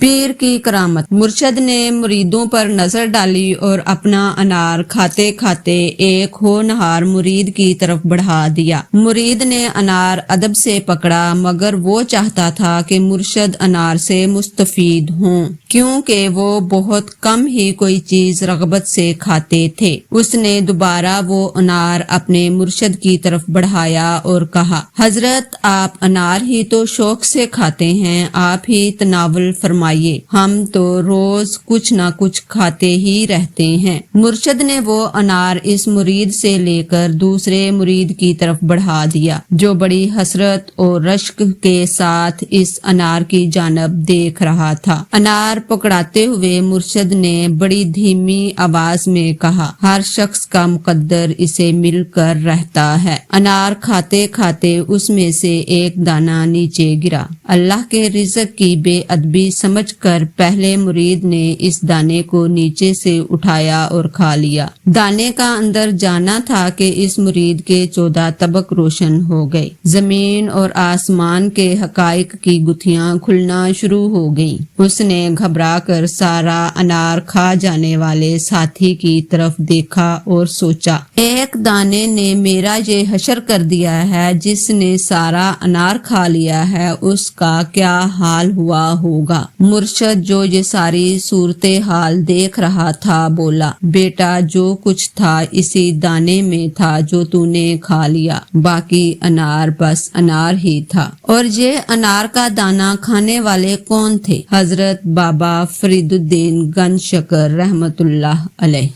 پیر کی کرامت۔ مرشد نے مریدوں پر نظر ڈالی اور اپنا انار کھاتے کھاتے ایک ہونہار مرید کی طرف بڑھا دیا۔ مرید نے انار ادب سے پکڑا، مگر وہ چاہتا تھا کہ مرشد انار سے مستفید ہوں، کیونکہ وہ بہت کم ہی کوئی چیز رغبت سے کھاتے تھے۔ اس نے دوبارہ وہ انار اپنے مرشد کی طرف بڑھایا اور کہا، حضرت آپ انار ہی تو شوق سے کھاتے ہیں، آپ ہی تناول فرمائیے، ہم تو روز کچھ نہ کچھ کھاتے ہی رہتے ہیں۔ مرشد نے وہ انار اس مرید سے لے کر دوسرے مرید کی طرف بڑھا دیا، جو بڑی حسرت اور رشک کے ساتھ اس انار کی جانب دیکھ رہا تھا۔ انار پکڑاتے ہوئے مرشد نے بڑی دھیمی آواز میں کہا، ہر شخص کا مقدر اسے مل کر رہتا ہے۔ انار کھاتے کھاتے اس میں سے ایک دانہ نیچے گرا۔ اللہ کے رزق کی بے ادبی سمجھ کر پہلے مرید نے اس دانے کو نیچے سے اٹھایا اور کھا لیا۔ دانے کا اندر جانا تھا کہ اس مرید کے 14 طبق روشن ہو گئے۔ زمین اور آسمان کے حقائق کی گتھیاں کھلنا شروع ہو گئیں۔ اس نے گھبرا کر سارا انار کھا جانے والے ساتھی کی طرف دیکھا اور سوچا، ایک دانے نے میرا یہ حشر کر دیا ہے، جس نے سارا انار کھا لیا ہے اس کا کیا حال ہوا ہوگا۔ مرشد جو یہ ساری صورتحال دیکھ رہا تھا بولا، بیٹا جو کچھ تھا اسی دانے میں تھا جو تو نے کھا لیا، باقی انار بس انار ہی تھا۔ اور یہ انار کا دانہ کھانے والے کون تھے؟ حضرت بابا فرید الدین گنج شکر رحمت اللہ علیہ۔